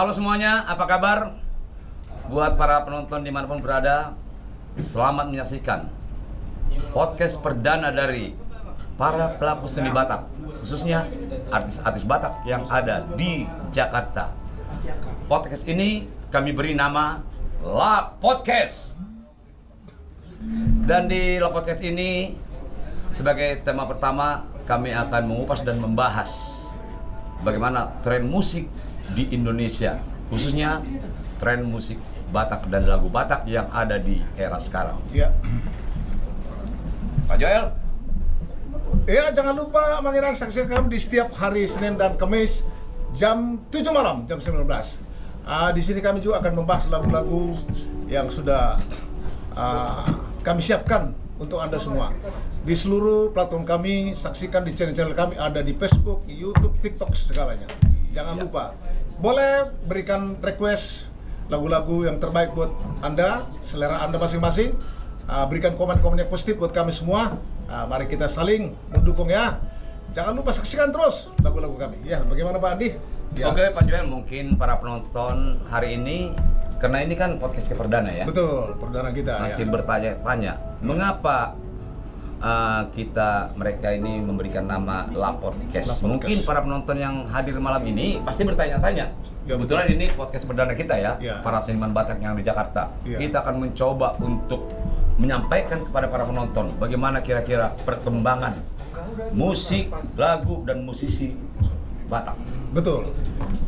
Halo semuanya, apa kabar? Buat para penonton dimanapun berada, selamat menyaksikan podcast perdana dari para pelaku seni Batak, khususnya artis-artis Batak yang ada di Jakarta. Podcast ini kami beri nama La Podcast. Dan di La Podcast ini, sebagai tema pertama, kami akan mengupas dan membahas bagaimana tren musik di Indonesia, khususnya tren musik Batak dan lagu Batak yang ada di era sekarang. Ya. Pak Joel. Ya, jangan lupa saksikan kami di setiap hari Senin dan Kamis jam 7 malam, jam 19. Di sini kami juga akan membahas lagu-lagu yang sudah kami siapkan untuk Anda semua. Di seluruh platform kami, saksikan di channel-channel kami, ada di Facebook, YouTube, TikTok, segalanya. Jangan lupa, boleh berikan request lagu-lagu yang terbaik buat Anda, selera Anda masing-masing. Berikan komen-komen yang positif buat kami semua. Mari kita saling mendukung ya. Jangan lupa saksikan terus lagu-lagu kami. Ya, bagaimana Pak Andi? Ya. Oke Pak Joel, mungkin para penonton hari ini, karena ini kan podcast perdana ya. Betul, perdana kita. Masih bertanya-tanya, mengapa mereka ini memberikan nama La Podcast. Mungkin para penonton yang hadir malam ini pasti bertanya-tanya. Ya, kebetulan ini podcast perdana kita ya, para seniman Batak yang di Jakarta. Kita akan mencoba untuk menyampaikan kepada para penonton bagaimana kira-kira perkembangan musik, lagu, dan musisi Batak. Betul.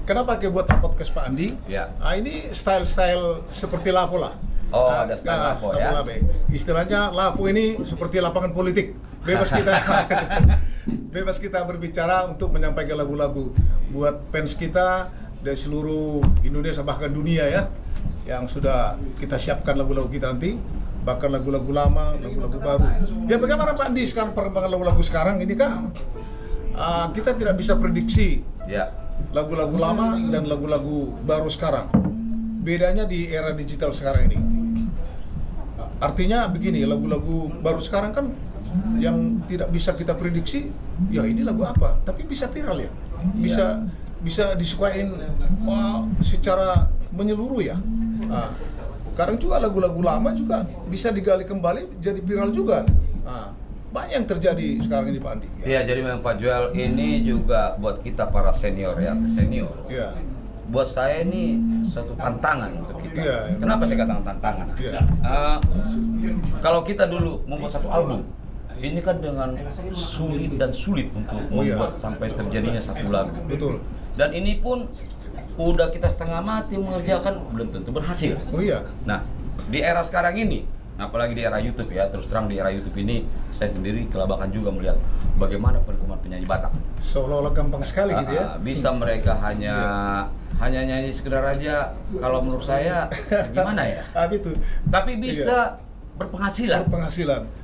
Kenapa kita buat podcast Pak Andi? Ya. Ini style-style seperti Lapo lah. Oh, ada style Lapo ya. Istilahnya Lapo ini seperti lapangan politik. Bebas kita bebas kita berbicara untuk menyampaikan lagu-lagu buat fans kita dari seluruh Indonesia bahkan dunia ya. Yang sudah kita siapkan lagu-lagu kita nanti, bahkan lagu-lagu lama, lagu-lagu baru. Ya bagaimana Pak Andi sekarang perkembangan lagu-lagu sekarang ini kan kita tidak bisa prediksi Ya. lagu-lagu lama dan lagu-lagu baru sekarang. Bedanya di era digital sekarang ini. Artinya begini, lagu-lagu baru sekarang kan yang tidak bisa kita prediksi, ya ini lagu apa, tapi bisa viral ya. Bisa disukain secara menyeluruh ya. Kadang juga lagu-lagu lama juga bisa digali kembali jadi viral juga. Banyak yang terjadi sekarang ini Pak Andi. Iya, jadi memang Pak Joel ini juga buat kita para senior ya, senior. Iya. Buat saya ini suatu tantangan untuk kita. Iya. Kenapa saya katakan tantangan? Iya. Kalau kita dulu membuat satu album, ini kan dengan sulit untuk membuat sampai terjadinya satu lagu. Betul. Dan ini pun udah kita setengah mati mengerjakan, belum tentu berhasil. Oh iya. Nah, di era sekarang ini, apalagi di era YouTube ya, terus terang di era YouTube ini, saya sendiri kelabakan juga melihat bagaimana perkembangan penyanyi Batak. Seolah-olah gampang sekali gitu ya. Bisa mereka hanya nyanyi sekedar aja, kalau menurut saya gimana ya? Itu. Tapi bisa berpenghasilan.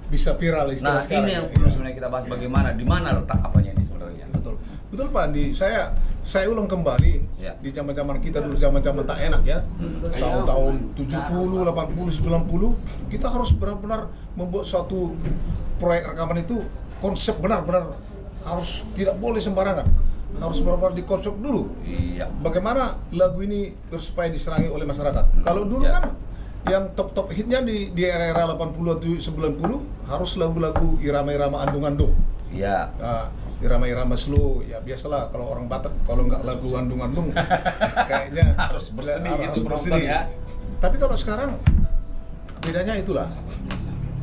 Bisa viral istilah Nah, sekarang. ini yang perlu sebenarnya kita bahas, bagaimana, di mana letak apanya ini sebenarnya. Betul Pak Andi. Saya ulang kembali di zaman-zaman kita dulu, zaman-zaman tak enak ya. Tahun-tahun 70, 80, 90, kita harus benar-benar membuat suatu proyek rekaman itu konsep benar-benar harus tidak boleh sembarangan. Harus benar-benar dikonsep dulu. Iya. Bagaimana lagu ini supaya diserangi oleh masyarakat. Kalau dulu kan yang top hitnya di era-era 80 atau 90 harus lagu-lagu irama-irama andung-andung. Iya. Irama-irama slow, ya biasalah kalau orang Batak kalau nggak lagu andung-andung kayaknya harus bersedih gitu penonton ya. Tapi kalau sekarang bedanya itulah.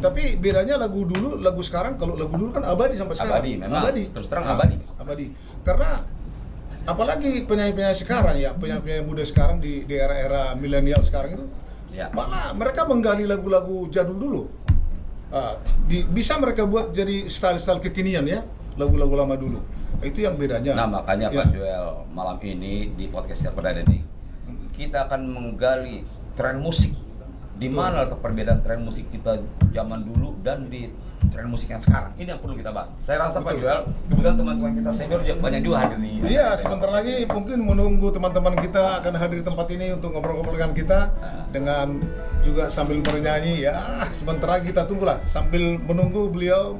Tapi bedanya lagu dulu, lagu sekarang, kalau lagu dulu kan abadi sampai sekarang. Abadi, memang. Abadi. Terus terang abadi. Abadi. Karena apalagi penyanyi-penyanyi sekarang ya, penyanyi muda sekarang di era-era milenial sekarang itu, malah mereka menggali lagu-lagu jadul dulu. Bisa mereka buat jadi style-style kekinian ya. Lagu-lagu lama dulu, itu yang bedanya. Nah makanya Pak Joel, malam ini di podcast yang perdana ini kita akan menggali tren musik, di mana letak perbedaan tren musik kita zaman dulu dan di tren musik yang sekarang. Ini yang perlu kita bahas. Saya rasa Pak Joel, kebetulan teman-teman kita senior banyak juga hadir nih. Iya, sebentar lagi mungkin menunggu teman-teman kita akan hadir di tempat ini untuk ngobrol-ngobrol dengan kita, dengan juga sambil bernyanyi ya. Sebentar lagi kita tunggulah sambil menunggu beliau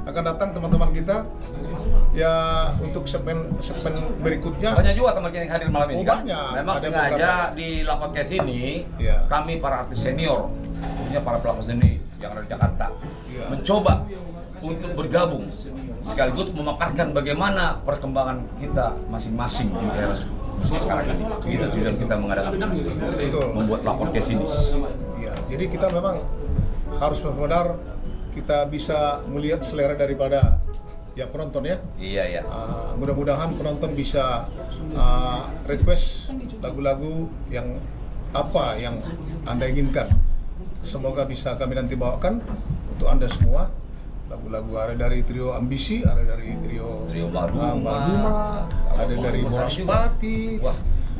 akan datang, teman-teman kita ya untuk segmen berikutnya. Banyak juga teman kita yang hadir malam ini kan. Banyak. Memang Ada sengaja beberapa. di La Podcast ini Iya. kami para artis senior, khususnya para pelaku seni yang ada di Jakarta, Iya. mencoba untuk bergabung sekaligus memaparkan bagaimana perkembangan kita masing-masing di era sekarang ini. Gitu tujuan kita mengadakan Betul. membuat La Podcast ini. Ya, jadi kita memang harus benar-benar kita bisa melihat selera daripada ya penonton ya. Iya ya. Mudah-mudahan penonton bisa request lagu-lagu yang apa yang Anda inginkan. Semoga bisa kami nanti bawakan untuk Anda semua. Lagu-lagu ada dari trio Ambisi, ada dari trio Maduma, ada dari Boras Pati, Wah.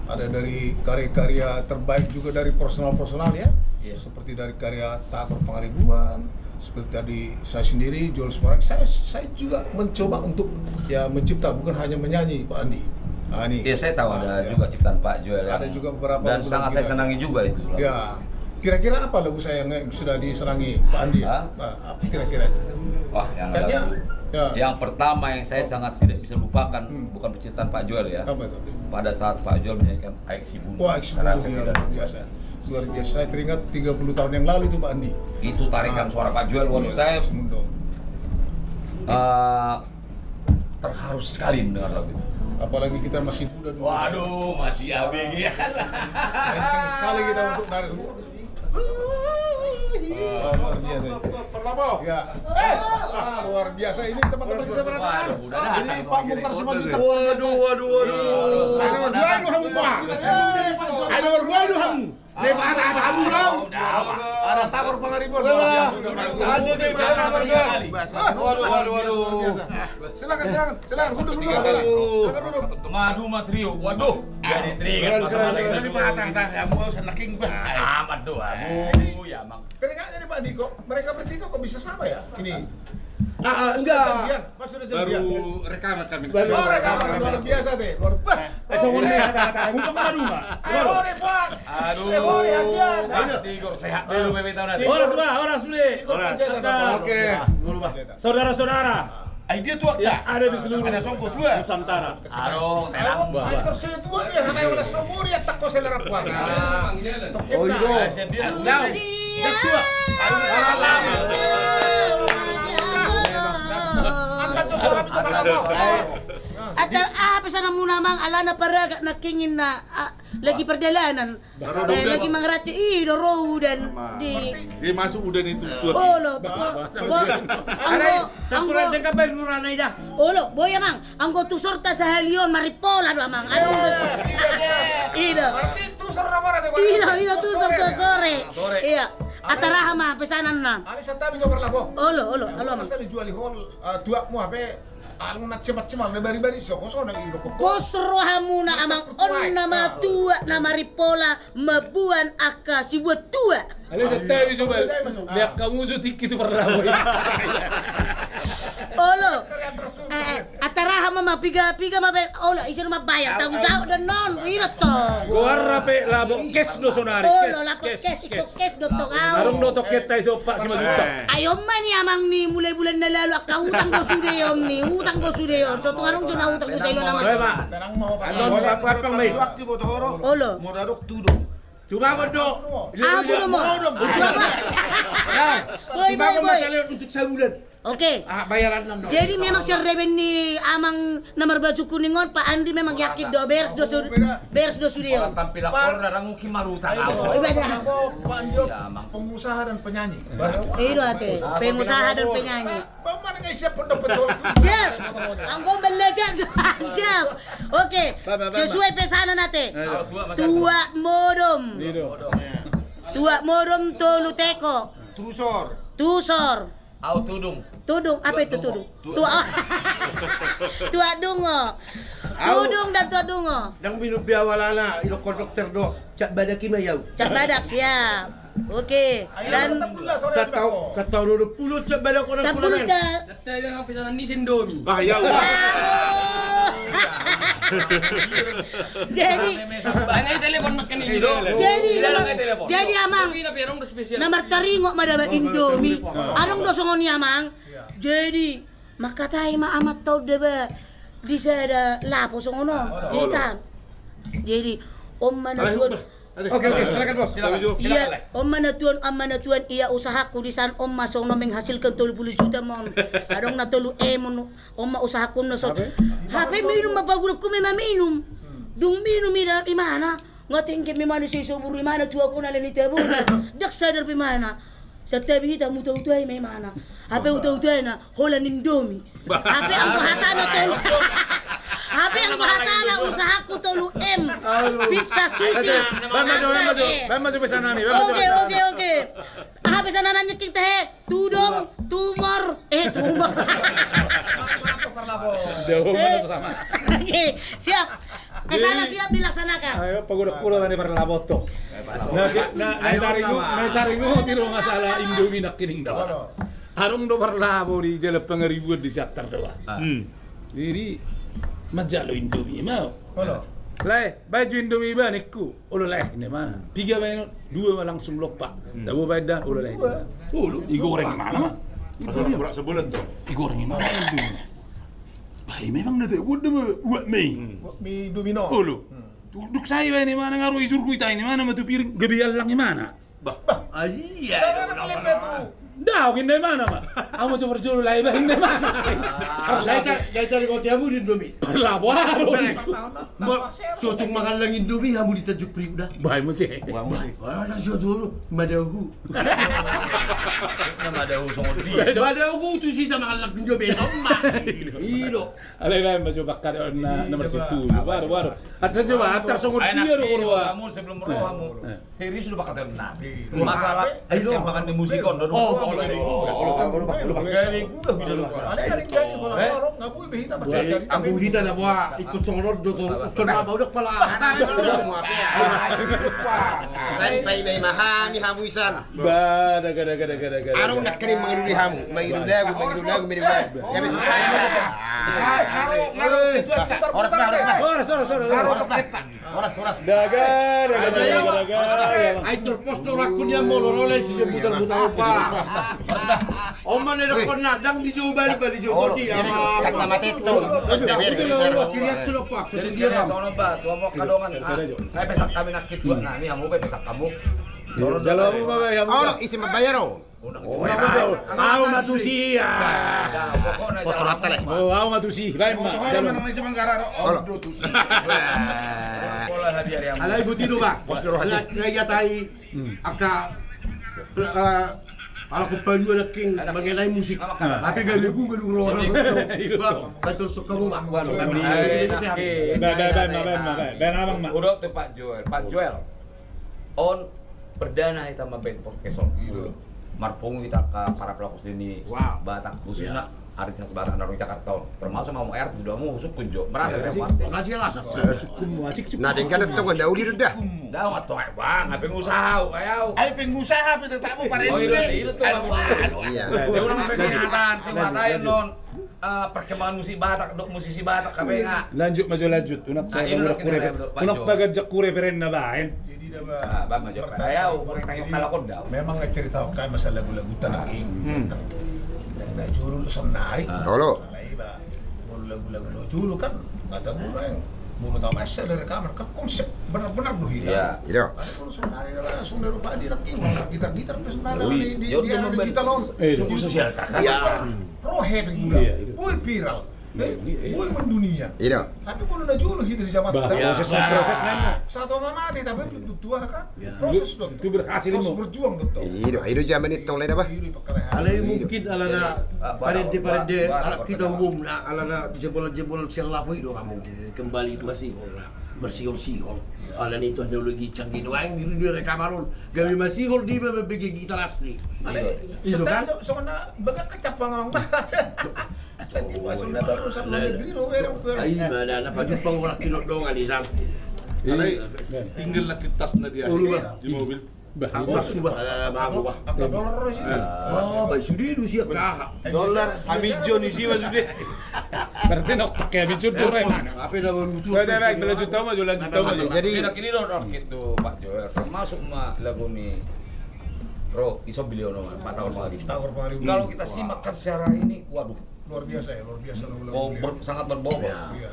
ada dari karya-karya terbaik juga dari personal-personal ya. Iya. Seperti dari karya Takor Pangaribuan, seperti tadi saya sendiri Jules Morang. Saya juga mencoba untuk ya mencipta, bukan hanya menyanyi, Pak Andi. Ini. Iya, saya tahu ada ya. juga ciptaan Pak Joel Ada yang- juga beberapa dan lagu-lagu sangat saya kita. senangi juga itu. Ya, kira-kira apa lagu saya yang sudah disenangi Pak Andi? Hah? Nah, apa kira-kira itu? Wah, yang Kayaknya, lagu. ya. Yang pertama yang saya sangat tidak bisa lupakan bukan penciptaan Pak Joel ya. Apa itu? Pada saat Pak Joel menyanyikan Aik Si Bunda. Wah, Saya rasa eksplosif tidak luar biasa. Luar biasa. Saya teringat 30 tahun yang lalu itu Pak Andi. itu tarikan suara Pak Joel. Waduh, saya Semundong. terharu sekali mendengar lagu itu. Apalagi kita masih muda dulu. Waduh, masih abg ya. Enteng sekali kita untuk nari. Luar biasa. Ya. Luar biasa ini teman-teman kita berada. Waduh, udah datang Jadi tuh Pak akhirnya. Mukhtar Simanjuntak. Waduh. Asal dua itu hamu Pak. Ada dua itu hamu. Lepas ada hamu dong. Ada Takor Pangaribuan luar biasa udah bagus. Waduh. Silakan. Duduk. Silakan duduk. Maduma trio. Waduh, jadi teringat amat doh. Aduh, ya Mang. Teringat nih Pak Diko, mereka bertiga kok bisa sama ya? Ini. Enggak. Pas sudah janjian. Baru rekaman kami. Oh, rekaman luar biasa deh. Luar biasa. Hore, Pak. Aduh. Hore, Asian. Pak Tigor sehat dulu Bebe tahun nanti. Horas sudah. Oke. Saudara-saudara Dia tuh yang ada di seluruh Ada songko tua. Nusantara. Aduh, telang. Fighter saya tua ya, karena yang ada somur ya tak kau selera puan. Oh, iya. Saya bilang, Anda tuh suara itu berapa? Apa sana muna mang alana para nakingin na lagi perjalanan lagi mangeraci doro dan di Dia masuk udah itu tua. olo Campuran anggo dengan kabar nuranay dah. olo boya mang anggo tu sorta sa halion maripola do mang ida Berarti itu serang orang tuh. ida tu sorta sore Sore. iya ataraha ma pesanan na Ani santa bisa berlabuh. olo halo mang Masa dijual di hall tua mu apa? Ang nak cemat-cemat na bari-bari so koso na ilo ko. Kosro hamuna amang on nama tua nama ripola mabuan aka si buat tua. Alam sa tayo subal. Lihat kamu so tiki tu pernah. Olo. Ataraha mama piga mabe. Olo isi rumah bayar tanggung jawab dan non ino to. Guarra pe labo kes do sonari. Olo lapot kes do to kau. Narong do toket tayo so pak si Majuta. Ayo man ni amang ni mulai bulan na lalu aka utang ko sudeyon ni utang ko sudeyon. So tungarong jud na utang ko sa ilo naman. Tenang mau Pak. Apa may waktu mo horo? Olo. Modadok tudong. Tumangon do. Aku do mo. Boy. Untuk sebulan. Oke. Bayaran nam. Jadi memang si Reben ni amang nomor baju kuningon Pak Andi memang yakin do beres do studio. orang tampil akor darang kimaruta Oh, ibadah. Aku Pak Andio Ya, Mang. pengusaha dan penyanyi. Itu ate, pengusaha dan penyanyi. Paman nggak siap pondok penjual. Jam, anggo belajar jam. Oke, sesuai pesanan ate. Tua modom. Tua modom tolu teko. Tusor. Au tudung. Tudung, apa itu tudung? Tua dungo. Tudung dan tua dungo. Dang binubiawalana ilo konduktor do. Cak badaki mayaw. Cat badak siap. Oke, dan Sa taon 20 cak badak ko na tapulta. Ah, yaw. Jadi amang nomor taringo madaba Indomie. Anong dosongon ni amang? Jadi maka tayo maamat tao diba di sada lapo sa ono itan jadi manatuan Oke, silakan bos. iya manatuan iya usahaku di san masong na menghasilkan 30 juta mon sarong na tulu mon usahaku na so hape minum mapagulog ko may maminum dung minum imana ngating kami mana si subur imana tu ako na lanita bu dak sadar imana sa tabi hita muta-uta may mana hape uta-uta na holan indomie hape ang bahata na tolo hape ang bahata na usahaku tolo pizza sushi Maju ke sana nih. oke hape sana nanya kita tudong tumor tumor Jauh mana sama. oke siap kesana siap dilaksanakan Ayo pagurok-puro tadi para laboto. Taringo tiro masalah Indomie nak kining daw. Harong do parlabo di jala pangaribuan di Saktar daw. Jadi majalo Indomie mau. Lai, baju Indomie ba nikku? Ulo lai ini mana? Tiga ba dua langsung lupa. Dua ba dan ulo lai. Ulo igoreng mana mah? Igoreng berak sebulan tuh. Igoreng mana Indomie? Baik memang nanti buat mie domino. Ulo. Duduk saya ba ini mana ngaruh ijur kita ini mana matu piring gebial lang mana? Bah, Iya. dah hindi mana mah? Amo coba berjuru lai ba hindi mana? Lai cari kau tiamu di Indomie. Parlabo haro. Suatu makan lang Indomie kamu ditajuk pri udah. Baik mesti. Wah, na suatu madahu. Nama ada usung dia. Madahu tu sih makan lang Indomie sama. Ilo. Alay ba mo coba kada na nomor situ. Baru. At sa coba atar sungod dia ro kamu sebelum meroh kamu serius lu bakal ternak. Masalah yang makan di musikon do. Galing juga bida lu. Ang buhita na buha ikut songrod do kon mabaudak pala. Saya may mahami hamuisan. Ba daga. Arong nakarim mangiduli hamu, mangidudagu. Gabi susah. Oras. Daga. Ay terpostor aku dia mau lorole si muter-muter pa. Oman na kon na dang di jo bali jo di ama. Kat sama teto. Cirias sulo pak. Jadi dia sono ba, tua mo kadongan. Ay pesak kami nakit dua na ni hamu pe pesak kamu. Jalo mo ba ya mo? Orang isi mabayaro. Mau matusia. Posurat tale. Mau matusi. Baik ma. Jalo. Pola hadiah yang. Alay butido ba? Ngaya tayo aka ala ko panyo na king mangenay musik. Tapi gali ko gadu ro. Betul suka mo ba? Ben abang ma. Udah tuh Pak Joel. On perdana kita sama band podcast Marpungu kita ke para pelaku seni Batak khususnya artis Batak dari Jakarta termasuk mau artis sudah mau usuk kunjo merasa artis Ngaji lah Asik. Nah, dengan itu kan dah udah dah. dah atau bang apa pengusaha kayak Ay pengusaha tak mo pa rin. itu tuh Iya. dia orang kesehatan sehatan non perkembangan musisi Batak kape nga Lanjut. Unak sa unak bagajak kure peren na bain. Jadi dah bang aja kayak orang tanya kalau kau dah memang cerita kan masalah lagu-lagu tanang dan najuru lu sonari. Halo. Iba. Lagu-lagu najuru kan kata gua yang mau tahu masa dari rekaman kan konsep benar-benar doh Iya. Iya. Kalau sonari dah langsung dari rupa di raking gitar sonari Ui, di yo, ada dia digital on. sosial tak Iya. Pro happy gula. Boy viral. Boy mendunia. Iya. Tapi mau najuru hidup di zaman Prosesnya. satu nggak mati tapi itu tua kan proses dong. Itu berhasil Terus mo. berjuang dong. Iya zaman itu leda bah. Alay mungkin alana parede anak kita umum na alana jebol selapu itu kamu kembali masihol na bersihol. Alan itu teknologi canggih doang di rekaman kami masihol di berbagi gitar asli. Itu kan soalnya baga kecap bangang banget. Sandi masuk na baru sa negeri no era ay mana na pagupang wala kinodong alisam. Tinggal lagi tas na dia di mobil. Bahasa subah babu bah. Ang dollar sih. Oh, baik sudah itu siap kah? Dolar Amijon isi sudah. Berarti nok pakai bicur dure mana? Apa dah butuh? Baik, lanjut tahu maju. Jadi ini dong gitu Pak Joel termasuk mah lagu nih Bro, iso beliau 4 tahun lagi. Kalau kita simak kan secara ini, waduh, luar biasa lagu-lagu Oh, beliau. sangat berbobot. Iya.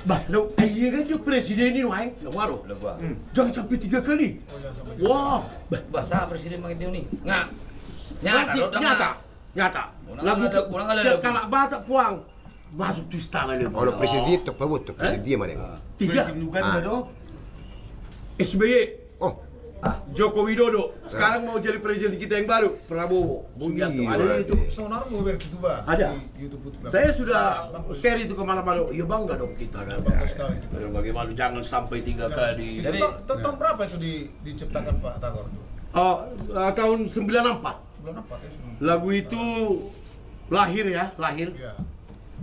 Bah, lo iya kan jo presiden ini wae, lo waduh. Udah gua. Jangan sampai 3 kali. Oh, jangan sampai Wah, bah, Bahasa presiden begitu nih. Nggak. Nyata, Nyata, lo udah nyata, nggak? nyata. Unang Lagu ada- unang ada siap lagu. kalak batak puang masuk di istana dia. Kalau presiden tok pabut tok presiden mana? 3 Ah. SBY, Oh, Joko Widodo. Sekarang mau jadi presiden kita yang baru, Prabowo. Subianto. Ada di itu. Sonar mau gitu Pak. Ada. Di YouTube itu. Saya sudah share itu kemana-mana. Ya bangga dong kita kan. Bangga sekali kita. Ya, bagaimana jangan sampai 3 kali. Itu tahun berapa itu diciptakan Pak Tagor itu? Oh, tahun 94. Bulan apa ya? Lagu itu lahir Iya.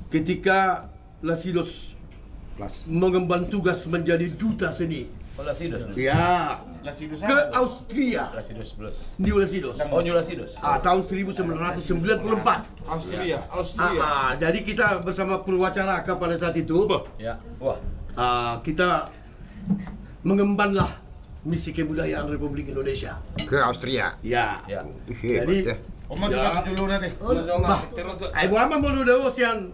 ketika Lasidos mengemban tugas menjadi duta seni. Oh, Lasidos. Ya, ke Austria. Lasidos plus. New Lasidos. Oh, New Lasidos. Tahun 1994. Austria. Jadi kita bersama Purwacaraka pada saat itu, Ya. Wah. kita mengembanlah misi kebudayaan Republik Indonesia. ke Austria. Ya. Ya. Jadi, Hebat ya. Oma juga dulu nanti. Ibu Ama mau udah sian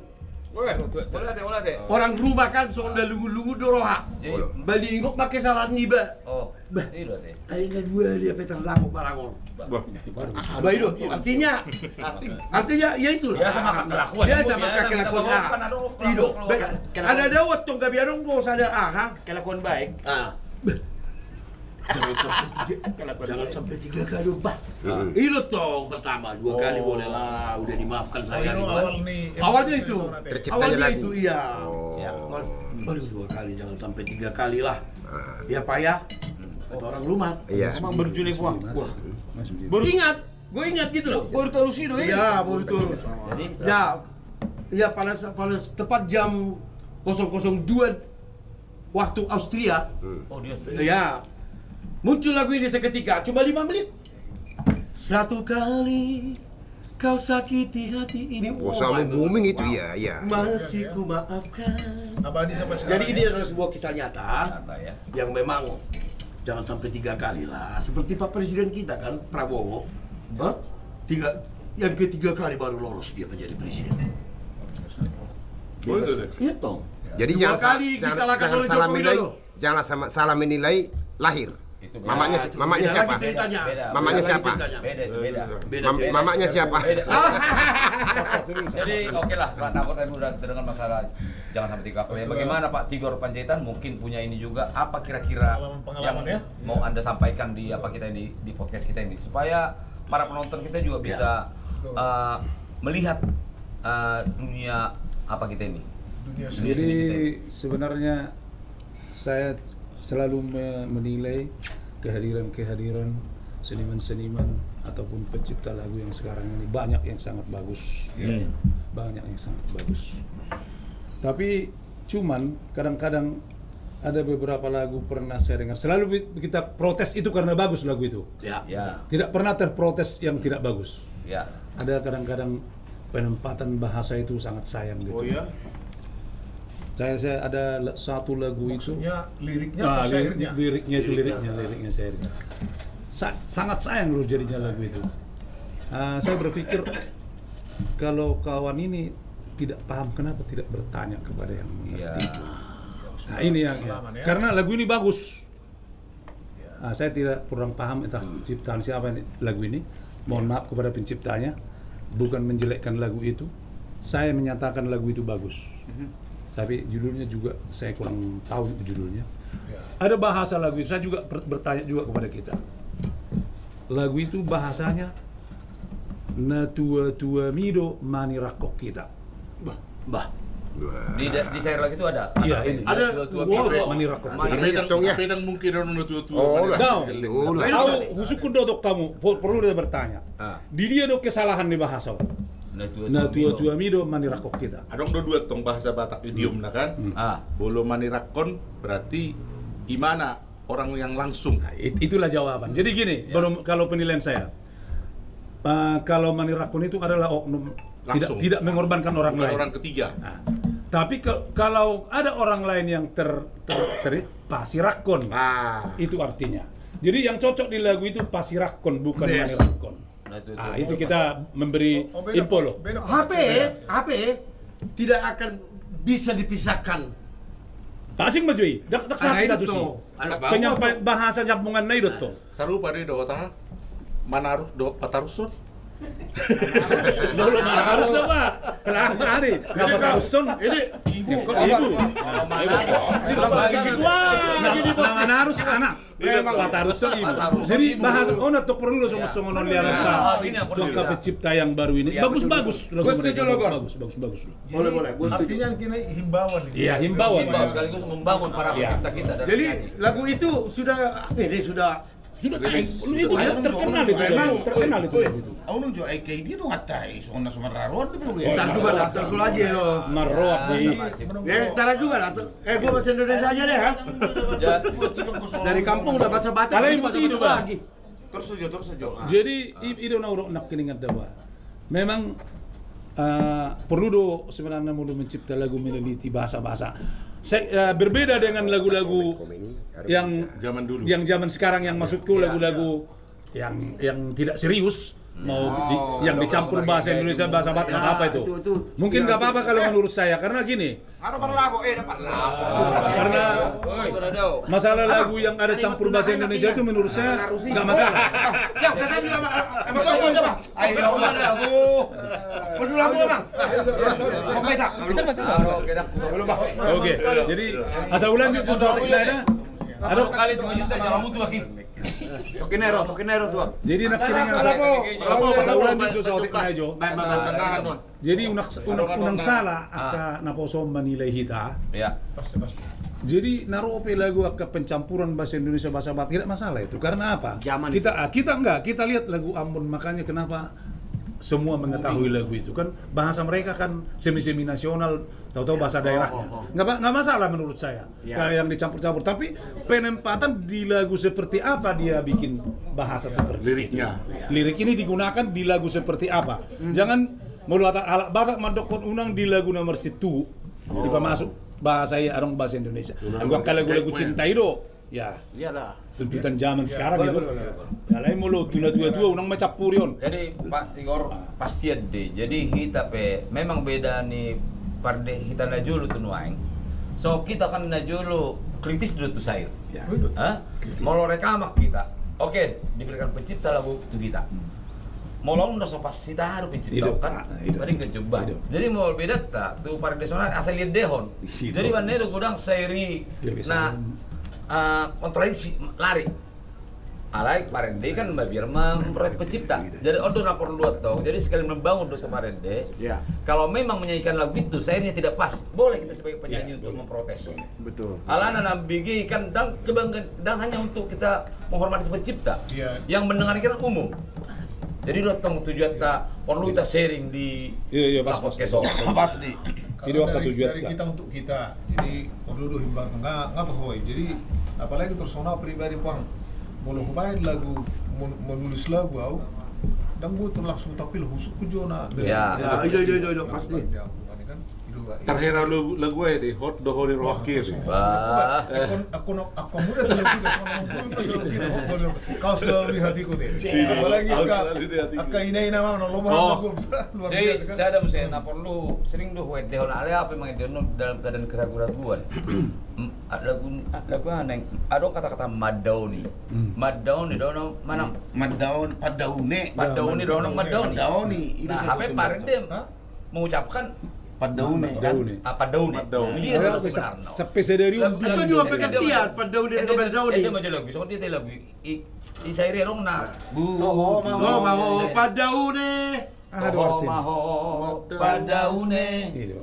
orang rumah kan soalnya lungu-lungu doroha. Jadi, Bali ingok pakai salah niba. oh, itu berarti. Ayo dua dia peter laku barangol. Bah itu artinya ya itu. Ya sama kelakuan. Biasa maka kelakuan. Tidak. Ada dawat tuh gak biarong bos ada Kelakuan baik. Jangan sampai 3 kali bah. Itu toh pertama 2 kali boleh lah udah dimaafkan saya. Itu awal nih. Awalnya itu. Terciptanya Awalnya lagu. itu iya. Oh. Ya, baru 2 kali jangan sampai 3 kali lah. Ya Pak ya. Kata orang rumah. Iya. Emang berjuni puang. Wah. Ingat, gue ingat gitu loh. Baru tahu sih doi. Iya, baru terus. Jadi, Ya pada tepat jam 002 waktu Austria. oh dia. Ya. Muncul lagu ini seketika, cuma 5 menit. Satu kali kau sakiti hati ini. Oh, sama booming itu ya, ya. Masih ku maafkan. Abadi sampai sekarang. Jadi ini adalah sebuah kisah nyata Nyata ya. yang memang jangan sampai 3 kali lah. Seperti Pak Presiden kita kan, Prabowo. Yang ketiga kali baru lolos dia menjadi presiden. Iya toh. Jadi 2 kali dikalahkan oleh salah Joko menilai, Widodo. jangan salah menilai lahir. Itu beda. Mamanya Beda mamanya lagi siapa? ceritanya. Beda. Mamanya Beda lagi siapa? ceritanya. Beda itu beda. Beda Mam- cerita. mamanya siapa? Beda. Jadi oke lah Pak Tagor tadi udah dengan masalah jangan sampai 3 kali. Bagaimana Pak Tigor Panjaitan mungkin punya ini juga apa kira-kira yang Pengalaman ya? mau Anda sampaikan di apa kita ini di podcast kita ini supaya para penonton kita juga bisa melihat dunia apa kita ini. Dunia seni. Jadi Jadi sebenarnya saya selalu menilai kehadiran seniman-seniman ataupun pencipta lagu yang sekarang ini banyak yang sangat bagus, banyak yang sangat bagus. Tapi cuman kadang-kadang ada beberapa lagu pernah saya dengar selalu kita protes itu karena bagus lagu itu. Ya. Ya, Tidak pernah terprotes yang tidak bagus. ya. Ada kadang-kadang penempatan bahasa itu sangat sayang gitu. Oh ya. Saya ada satu lagu itu. Maksudnya liriknya atau syairnya? Liriknya syairnya. Sangat sayang loh jadinya lagu itu. Saya berpikir kalau kawan ini tidak paham kenapa tidak bertanya kepada yang Iya. mengerti. Nah ini yang Pengalaman ya. karena lagu ini bagus. Saya tidak kurang paham entah ciptaan siapa ini, lagu ini. Mohon maaf kepada penciptanya, bukan menjelekkan lagu itu. Saya menyatakan lagu itu bagus. Tapi judulnya juga saya kurang tahu judulnya. Ada bahasa lagu itu, saya juga bertanya juga kepada kita. Lagu itu bahasanya na tua mido mani rakok kita. Bah. Di syair lagi itu ada. Iya, ini. Ada mani rakok. Ini hitung ya. Pedang mungkin orang tua-tua. Oh, lah. Tahu, Dulu. tahu, musuhku dodok kamu, perlu dia bertanya. Di dia do kesalahan di bahasa. Na tua mido mani rakok kita. Adong dua tong bahasa Batak idiom na kan. Bolo manirakon berarti imana orang yang langsung. Itulah jawaban. Jadi gini, kalau penilaian saya, kalau manirakun itu adalah oknum Langsung. tidak mengorbankan orang Bukan lain. orang ketiga. Nah, tapi kalau ada orang lain yang pasirakon, itu artinya. Jadi yang cocok di lagu itu pasirakon bukan manirakon. Itu kita memberi Oh, beda, info loh. beda. HP tidak akan bisa dipisahkan. Kasing majui, dak sa kita itu. tuh sih. Penyampaian bahasa jambungan na itu. Sarupa deh do taha. Manarus do patarusun. Lolo harus na ba? Kailangan hari. Dapat tarusun. Ini ibu. Ibu. Nangan harus anak. Patarusun ibu. Jadi bahasa to perlu songo liaran ta. Untuk pencipta yang baru ini. Bagus-bagus. Bagus-bagus. Boleh. Artinya kini himbauan. Iya, himbauan. Sekaligus membangun para pencipta kita dari Jadi penyanyi. lagu itu sudah Sudah itu terkenal itu. Aunung jo ay kay dito ngatai so na sumararon di ba? Ntar juga lah, tersul aja lo. Marroat di. Ntar juga lah. Gua bahasa Indonesia aja deh, ha? Dari kampung udah baca batak. Kalian baca itu, Pak. lagi. Terus jo. Jadi itu naurok nak kiningat dawa. Memang perlu do sebenarnya mau mencipta lagu meneliti bahasa-bahasa. Berbeda dengan lagu-lagu yang Zaman dulu. yang zaman sekarang yang maksudku lagu-lagu yang tidak serius yang dicampur bahasa Indonesia bahasa Batak apa itu. Mungkin nggak apa-apa kalau menurut saya karena gini. Ano para lago dapat lago. Karena masalah lagu yang ada campur bahasa Indonesia itu menurut saya nggak masalah. Ya, kakak juga Ay lago. Perlu lagu bang. Sampai tak? Oke, jadi asal ulang itu soal lainnya. Ada kali 5 juta jangan mutu lagi. Tokinero tuh. Jadi nak kiningan asal ulang itu soal lainnya. Jadi unang sala akka naposom manilai hita. Ya. Jadi narope lagu akka pencampuran bahasa Indonesia bahasa Batak tidak masalah itu. Karena apa? Zaman Kita lihat lagu Ambon makanya kenapa semua mengetahui lagu itu kan bahasa mereka kan semi nasional tahu-tahu bahasa daerahnya nggak masalah menurut saya yang dicampur-campur tapi penempatan di lagu seperti apa dia bikin bahasa seperti Liriknya. lirik ini digunakan di lagu seperti apa jangan melata alat Batak madokon unang di lagu nomor 1 tiba masuk bahasa arong bahasa Indonesia gua lagu-lagu cinta itu ya Iyalah. tuntutan zaman sekarang itu kalau mau tua unang macapur yon. Jadi Pak Tigor pasti ada. Jadi kita memang beda nih parde kita najulu tuh nuaing. So kita kan najulu kritis dulu tuh sair. Ya. Mau rekamak kita. Oke, diberikan pencipta lagu itu kita. Mau udah so pas kita harus pencipta kan. Tadi nggak coba. Jadi mau beda tak tuh parde sonat asal lihat dehon. Jadi mana itu kurang sairi. Nah kontradiksi lari alai kemarin deh kan Mbak Birma memproyek pencipta jadi ordo rapor luat tau jadi sekali membangun terus kemarin deh kalau memang menyanyikan lagu itu sayangnya tidak pas boleh kita sebagai penyanyi untuk memprotes Betul. alana nambigi kan dan kebanggaan dan hanya untuk kita menghormati pencipta yang mendengar kita umum jadi datang tujuan tak perlu kita sharing di pas Pasti. Kalau dari kita untuk kita, jadi perlu himbang nggak tahu. Jadi apalagi personal pribadi pang, mau main lagu, menulis lagu, dan butuh langsung tampil husuk kujona. Iya, pasti. Terhera lagu di hot do hori rohkir. Aku muda terlebih kau selalu di hatiku deh. Apalagi akka ini nama nomor lagu luar jadi biasa kan. saya ada musim nah perlu sering tuh dehon ale apa memang dehon dalam keadaan keraguan lagu aneh ada kata-kata madauni dono mana madauni dono madauni nah HP Parendem mengucapkan Padauni. Padauni. Dia adalah sebenarnya. Sampai sedari Itu juga pengertian Padauni dan Padauni. Dia macam lagu. So dia lagu. I sairi rong na. Mau Padauni. Ada arti. Padauni.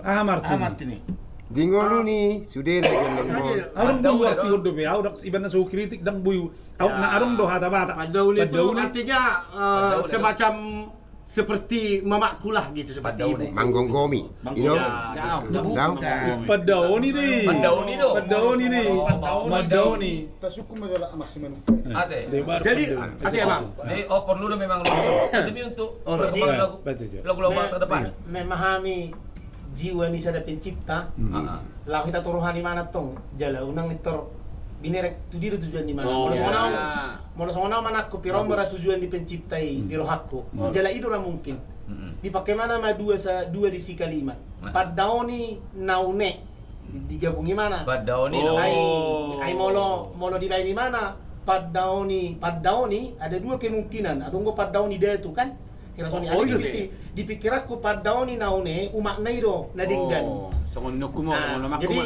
Martini. Dingolu ni sudah lagi. Arong do arti do be, audak iban na so kritik dang buyu. Na arong do hata bata. Padauni itu artinya semacam seperti mamakulah gitu seperti ibu. Manggonggomi. You know? Padauni deh. Padauni deh. Padauni. Tasukum adalah maksimum. Ate. Jadi, ate bang. Jadi perlu memang demi untuk perkembangan lagu-lagu ke depan. Memahami jiwa ni sada pencipta. Lalu kita turuhan di mana tong jala unang itor binerek tu diri tujuan di mana. Molo songonau manakku pirom bara tujuan di penciptai di rohakku. Jala idora mungkin. Dipakai mana ma dua di si kalimat. Padaoni naune digabungi mana? Padaoni Ai molo dibai di mana? Padaoni ada dua kemungkinan. Adongo padaoni dia itu kan? Kira soni dipikir aku padaoni naune umaknai do nadinggan. Jadi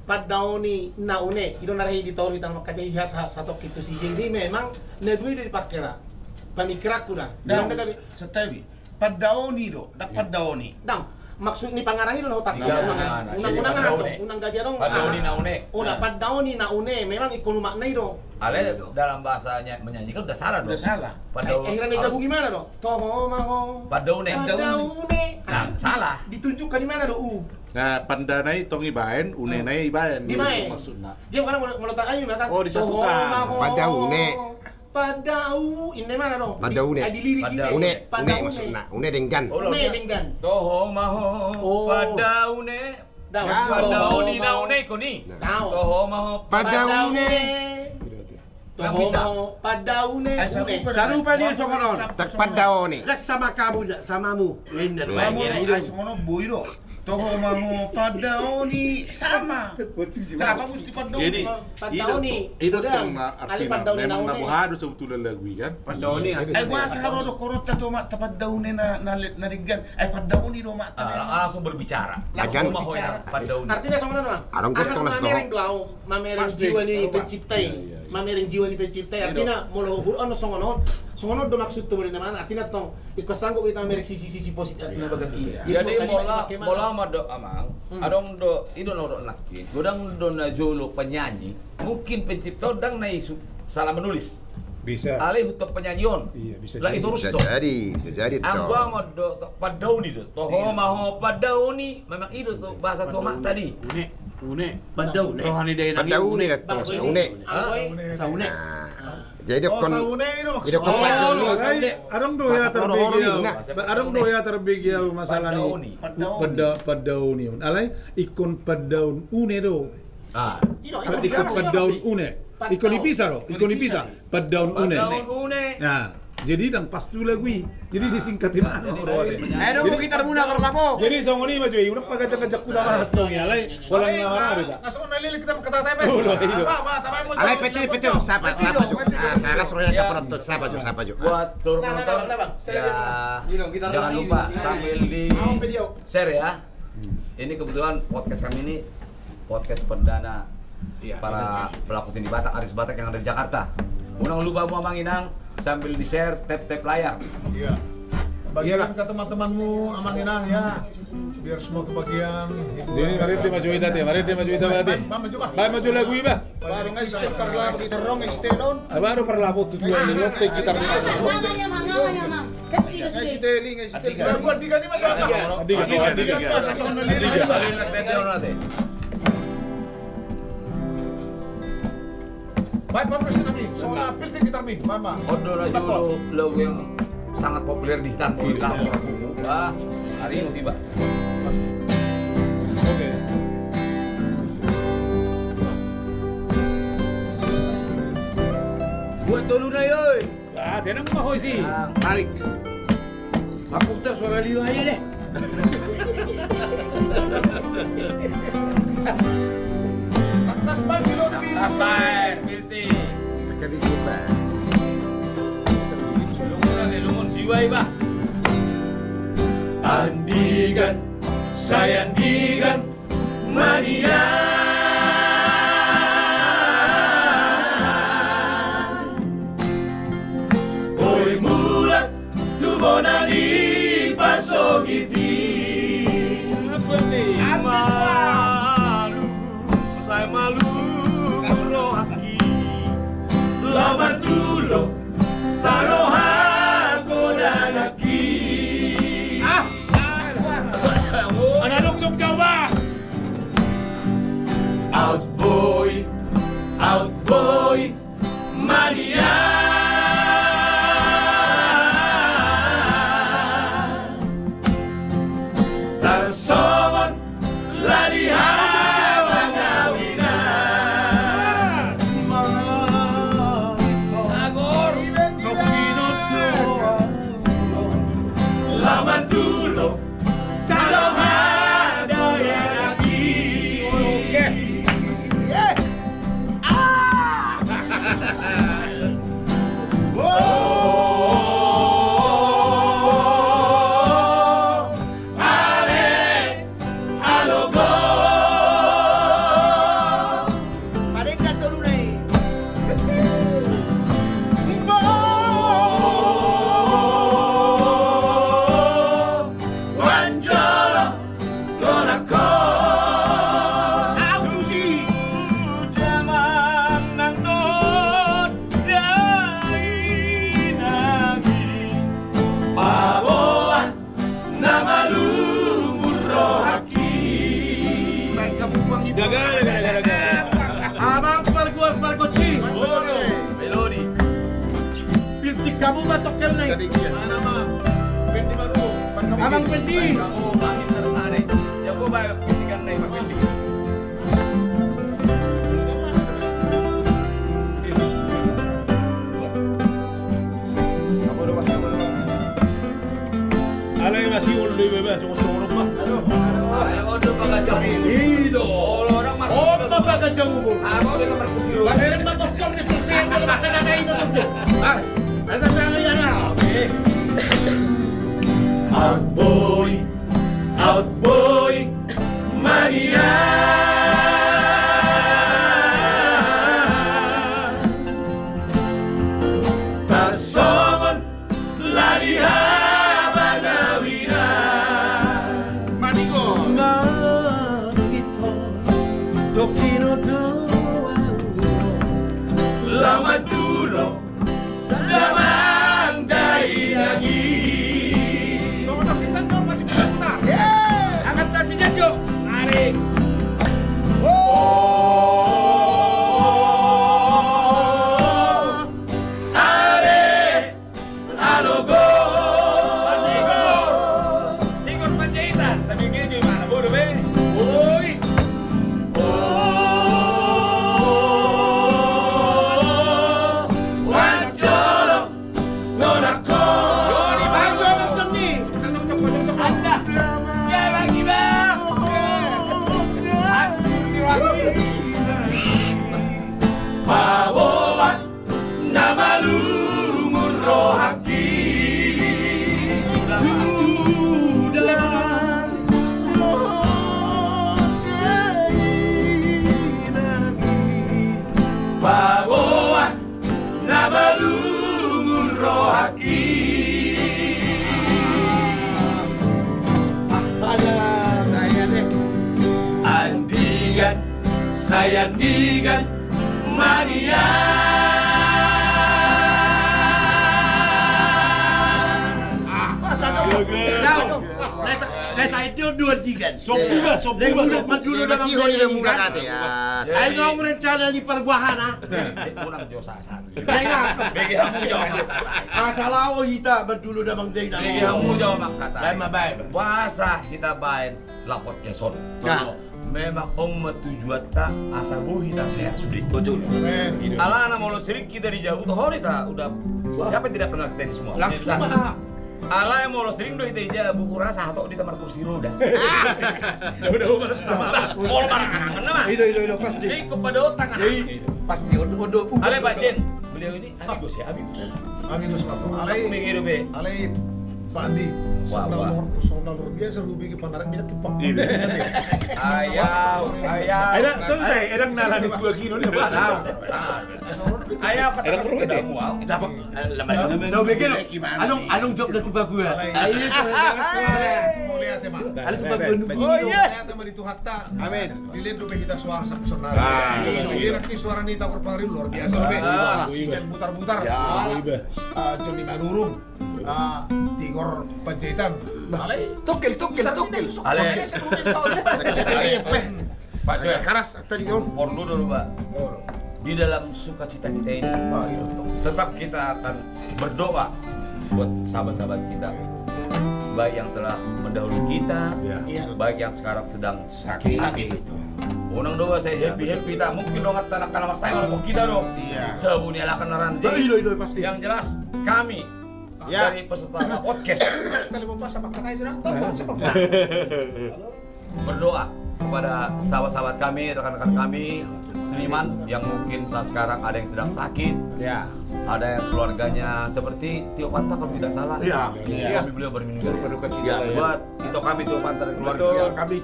padaoni naune ido narahi di tawri tan makanya hias satu kitu si jadi memang nedui dari pakera pamikiraku dah Dan setabi padaoni do, dak padaoni. dang maksud ni pangarang itu otak unang gadia dong Padaoni naune. Padaoni naune memang ikon maknai do Ale dalam bahasanya menyanyikan udah salah dong. Udah salah. akhirnya digabung gimana do toho maho Padaune. Nah, salah. ditunjukkan di mana do Nah, pandanai tongi baen, unenai baen. Di main. Maksudnya. Dia bukan mau letak ayu kan? Oh, disatukan. Padaune. Padau, ini mana dong? Padaune. Di lirik kita. Une Padaune. maksudnya, une denggan. Une denggan. Toho maho padaune. Padaoni naune koni. Toho maho Padaune. Toho maho padaune. Sarupa dia songonon. Tak padaone. Jak sama kamu, jak samamu. Lain dari Kamu lain. ai semono bui do. Toho maho padaoni sama. Kenapa mesti padaoni? Jadi Padauni. itu Udah. tong Ali artinya padauni memang naune. nabuhado sebetulnya lagu kan. Padauni. Ai gua saro do korota to mak tapadauni na denggan. Ai padauni do mak. langsung berbicara. Langsung maho ya padauni. Artinya sama mana? Arang gotong nas mamereng toho. doang, mamereng jiwa ni penciptai. Mamereng jiwa ni penciptai. Artinya molo ono songonon do maksud to beri mana? Artinya tong iko sanggup kita mamereng sisi positif na bagaki. Jadi mola do amang, adong do idon do nakin, godang do na jolo penyanyi, mungkin pencipta dang na isu salah menulis. Bisa. Ale hutok penyanyion. Iya, bisa Lah jadi. itu Bisa russo. jadi Angwa toh. mo do padauni do. Toho maho padauni, memang itu tuh bahasa Tomak tadi. Padauni. Rohani daya Padauni datang une. Saune. Nah, jadi Oh, kon saune itu Ida kon maksudnya. Arang do ya terbigiau. Nah. Arang do ya terbigiau masalah Padauni. ni. Padauni. Alay ikon padaun une do. Ah, Ikon padaun une. Ikon ipisa do. Ikon ipisa. Padaun une. une. Nah, jadi dang pas tu lagu. Jadi disingkatin mana? Ayo dong kita muna karo lapo. Jadi songoni maju unak pagajak-gajak kuda mas tong ya lay. Walang ngamara beta. Ngasong nalili kita kata tepe. Apa tapi mau. Alay pete siapa jo. Salah suruhnya ke penonton siapa jo. Buat seluruh penonton, ya jangan lupa sambil di share ya. Ini kebetulan podcast kami ini podcast perdana para pelaku seni Batak, Aris Batak yang ada di Jakarta. Unang lupa mau Manginang sambil di share tap layak. Iya. Bagikan ke teman-temanmu Amang Inang ya. Biar semua kebagian. Jadi mari dia maju ita teh, mari dia maju ita berarti. Baik maju lagu iba. Baru ngai step karla kita rong istenon. Baru perlapo tujuan ni lope gitar. Mangannya mang. Safety Ngai safety. steli ngai steli. Gua diga ni macam apa? Baik bagus kami. Soalnya apil ti gitar mi, mama. Odo na julu lagu yang sangat populer di Tanjung Kampung. Wah, hari ini tiba. Oke. Buat dulu na yoy. Ah, tiada mo mahoy si. Tarik. Maputar suara liu aja deh. Tas ban kilo ni. Tasbain, Kirti. Kami coba. Lungun jiwa iba. Andigan, sayandigan, mania. Oi mulat, tu bonani pasogiti. Malu, saya malu rohaki. Laman tulo, taloha kodagaki. Anong jauh ba? kamu batok kel nih. Mana mah? Pendi baru. Abang Pendi. Kamu makin tertarik. Ya gua bayar pendidikan nih Pak Pendi. Alay masih ulo bebas ngomong mah. Ayo udah bagajang. Ido. Orang marah. Oh, bapak jauh umur. Aku kita berkursi dulu. Bagaimana bapak kau ni kursi yang kalau makan ada itu tu? Ah, ada saya ya. Out boy, mania. Tasomon ladiha bagawina. Manigo. Lama dulu, damang dai lagi. So na sintan dong masih putar. Angkat nasinya, Cok. Tarik. Ikut Panjaitan. Tapi gini mana bodoh be? Joni Banjo Bang Joni. Anda. Ya lagi bang. Paboan nama lumur rohaki. Paboan nama lumur rohaki. Andingan, saya andingan mania. Leta itu 2-3. Sobuga. Dulu dah Masih holi yang murah kate ya. Ayo ngomong rencana di perbuahan ah. Kurang josa satu. Bagi kamu jawab. Masalah oh kita berdulu dah Bang Deng. Bagi kamu jawab mak kata. Baik mah baik. Puasa kita bain lapot keson. Nah. Memang tujuan tak asa bu kita sehat sudah. Betul. Ala anak mau sirik kita dijauh tuh hari tak udah siapa yang tidak kenal kita ini semua. Langsung Ini ah. ala yang mau sering doh itu aja buku rasa atau di tempat kursi roda. Udah mana sudah. Mau marah kan nama. Ido pasti. Jadi kepada otak kan. Pasti odo. Ale Pak Jen, beliau ini amigos ya amigos. Amigos Mato. Aku Alay. mikir be. Alay Pak Andi. Wah, wah. Sonal luar biasa rubi ke pandaran minyak kepang. Ayam. Ada coba edang nalan di 2 kilo nih Pak. Ayam kata perlu kita mual. Dapat no begini. Anong job na tuba gua. Ayo Mau lihat ya Pak. Ano tuba gua. Oh iya. Lihat sama itu hatta. Amin. Dilihat rubi kita suara sampai sonal. Ini nanti suara nih takut panggil luar biasa rubi. Sijan putar-putar. Johnny Manurung. Tigor Panjaitan. Alay. Tukil. Ale. Pak Joy, Keras tadi om. porno dulu Pak. Di dalam sukacita kita ini, tetap kita akan berdoa buat sahabat-sahabat kita, baik yang telah mendahului kita, baik yang sekarang sedang sakit. Unang doa saya happy tak mungkin dong tanah kalamar saya kalau kita dong. Iya. Bunyi alakan nanti. Ido pasti. Yang jelas kami dari peserta podcast Tali bomba sama kata aja tonton sepak. berdoa kepada sahabat-sahabat kami, rekan-rekan kami, seniman yang mungkin saat sekarang ada yang sedang sakit, ada yang keluarganya seperti Tio Panta kalau tidak salah. Kami beliau berminggu berduka cita. Buat itu kami Tio Panta dan keluarga Kami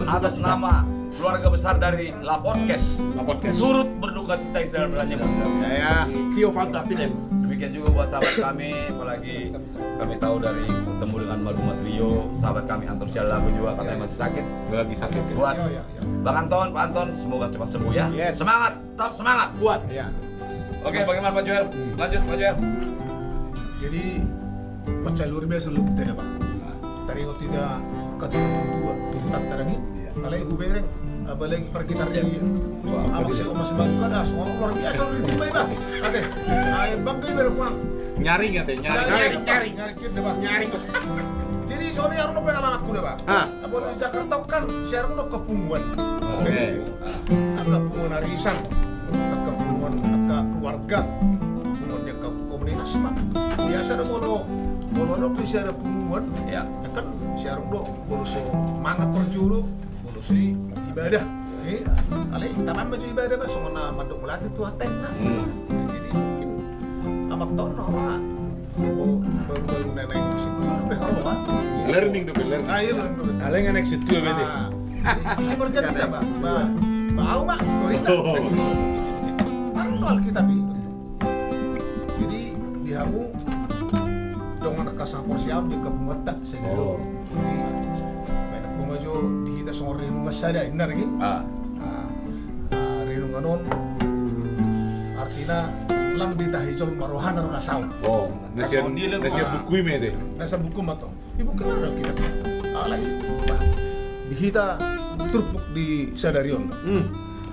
atas nama keluarga besar dari La Podcast, turut berduka cita dalam beranya. Tio Fanta Pinem. Demikian juga buat sahabat kami, apalagi kami tahu dari bertemu dengan Marumat Rio, sahabat kami Anton Syalago juga katanya masih sakit. Lagi sakit. Buat Bang Anton, Pak Anton, semoga cepat sembuh ya. Semangat, tetap semangat. Buat. Oke, bagaimana Pak Joel? Lanjut Pak Joel. Jadi pecah luar biasa lu tidak Pak. Tadi waktu tidak ketua tuntat terangin. Kalau ibu bereng apalagi pergitar jadi apa sih masih bagus kan soal luar biasa lu diterima Pak. Oke. Bang ini berapa Nyaring ya teh, nyari kita Pak. Nyari. Jadi soalnya harus nopo alamatku deh Pak. Apa di Jakarta kan share no kepungan. Oke. Kepungan arisan, kepungan keluarga, kepungan dia ke komunitas Pak. Biasa ada kalau di share punguan, Ya. kan share no bolos mana perjuru, bolos ibadah. Kali tamam baju ibadah Pak, soalnya manduk melatih tuh atenna. Jadi mungkin amat tahun Pak. Baru-baru neneng situ lebih hormat. Learning dong, learning. Ayo learning. Aleng anak situ bete. Bisa berjadi ya, Pak. Bau, Pak. Baru Alkitab itu. Jadi di hamu dengan kasangkor siap di kebuatan sendiri. Jadi banyak pemajo di kita sore renungan sada benar lagi. Renungan non artinya lam ditahijol marohana rona saud. Oh, nasi buku ini deh. Nasa buku mato. Ibu kenapa kita? Alay. Dihita turpuk di Sadarion.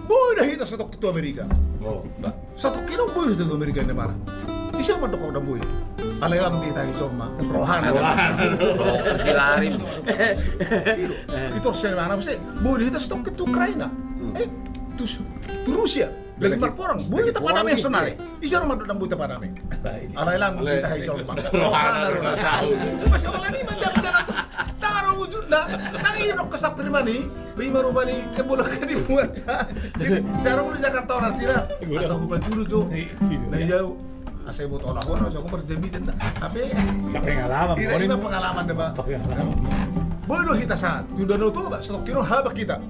Boy dah hita 1 kilo Amerika. Oh, 1 kilo boy itu Amerika ini mana? Bisa mah dok udah boy. Alay lam ditahijol mah rohana. Hilarin. Itu saya mana sih? Boy dihita 1 kilo Ukraina. Terus Rusia. Lagi marporang, boleh kita padame sonare. Isa rumah dudang buta padame. Alay lang kita hijau mah. Rohana rona saud. Masih wala ni macam tuh. Daro wujud dah. Nang ini dok kesap prima ni, prima rumah ni kebolak dibuat. Jadi sekarang di Jakarta orang tidak. Asal hubat dulu tuh. Nah jauh. Asal buat olah-olah, aku berjemi dan tapi Pengalaman. ini pengalaman deh Pak. Bodoh kita saat. Sudah nutup Pak, 1 kilo habak kita.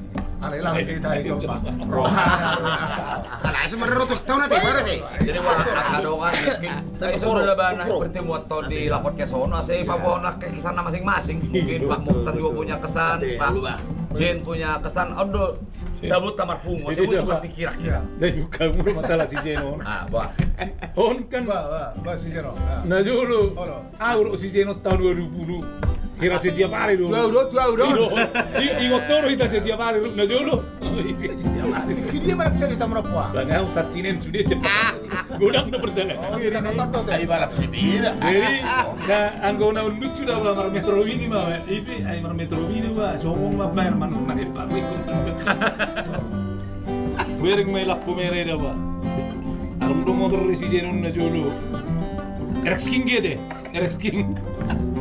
Alailah kita hijau Pak. Rohana asal. Ala sa marurutok taon natin, berarti. Jadi wala akadongan mungkin kayak sudah lebaran bertemu atau di lapor ke sono saya pabona ke kesana masing-masing. Mungkin Pak Mukhtar juga punya kesan, Pak Jen punya kesan. Aduh, dabut tamar pungo, saya butuh kira-kira. Dan bukan mulu masalah si Jeno. Wah. On kan Ba si Jero. na dulu. Auro si Jeno tahun 2000. Kira setiap hari dulu. Tuh. Ingat toro kita setiap hari na dulu. Setiap hari. Dia mana cerita merapua. Bangau satsinen sudah cepat. Gudang udah berjalan. Oh, kita nonton tuh teh. balap si Bida. Jadi, na anggona lucu dah mar metro ini mah. Ipi ay mar metro ini mah. Songong mah bayar man pa ko. Wering may lapo mere dah ba. Arum do motor si Jeno na dulu. Rex King gede. Rex King.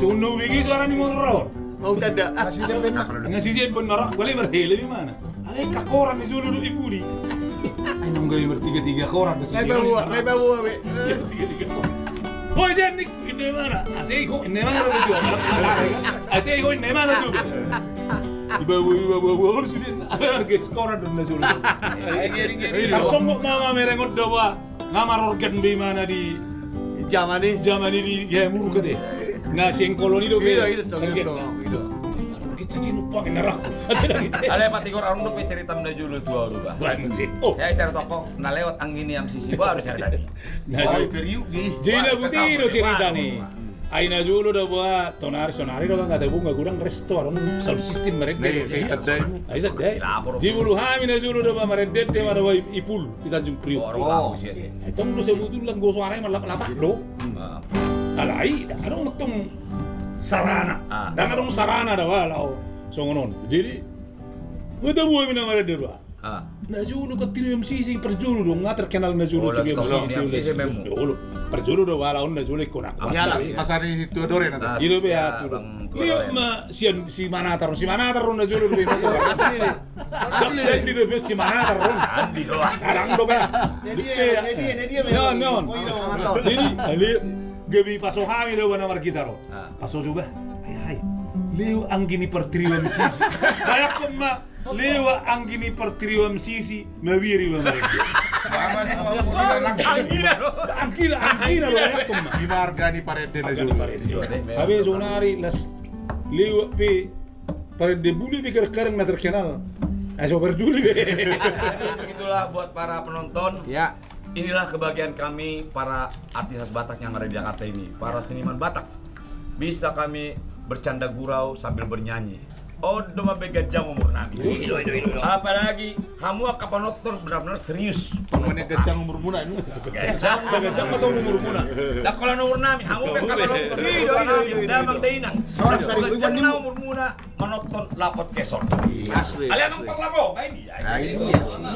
Suno wigi suara ni motor. Mau tada. Masih dia benar. Nga si Jen benarak balik berhele di mana? Alay kakoran ni Zulu do ibu di. Ay nang gawin bertiga-tiga koran na si Jen. May bawa. Iya tiga-tiga koran. Hoy Jen, ini mana? Ate ko, ini mana lo jual? Ate ko, ini mana tu? Ibu harus sudah. Harga koran do na Zulu. Langsung kok mama merengot do ba. Ngamar organ di mana di Zaman ni di ya muru kete. Ngasih koloni do be. Itu. Kita jinu pakai nerak. Ale Pak Tigor arung pe cerita mda julu tua rubah. Bangun sih. Oh, Ya cari toko, nah lewat anggini am sisi baru cari tadi. nah, Keriuk gi. Jina butiro cerita nih. Aina dulu dah buat sonari dah nggak ada bunga kurang resto orang sound system mereka. Aisa deh. Jibulu hamina dulu dah mereka deh mana buat ipul di Tanjung Priok. Orang bagus ya. Itu dulu sebutul lang go suaranya malap-lapak do. Alai, dah ada untung sarana. Dah ada sarana dah walau songonon. Jadi, kita buat mina mereka dulu. Najulu ke trio MCC perjuru dong, nggak terkenal Najulu trio MCC dulu. Perjuru dong walau Najulu ikon aku. Masari itu dore nanti. Itu be atu dong. Lihat mah si mana taruh Najulu lebih betul. Asli di lebih si mana taruh. Andi doang. Kadang do be. Dia Non. Jadi ali gabi paso kami do nama kita ro. Paso juga. Hai. Leo anggini per trio MCC. Kayak koma lewa anggini per trio MCC mawiri wa mereka. Anggina lo ya koma. Di marga di parede na dulu. Habe zonari las lewa pe parede buli pikir kareng na terkenal. Aso berduli be. Begitulah buat para penonton. Ya. Inilah kebahagiaan kami para artis Batak yang ada di Jakarta ini, para seniman Batak. Bisa kami bercanda gurau sambil bernyanyi. Odo mabega jam umur nami. Apalagi kamu akan penonton benar-benar serius. Pemane gajah umur muna ini. Gajah atau umur muna. Lah kalau umur nami, kamu akan penonton. Damang dainang. Gajah na umur muna menonton lapot kesor. Kalian nomor labo, ini.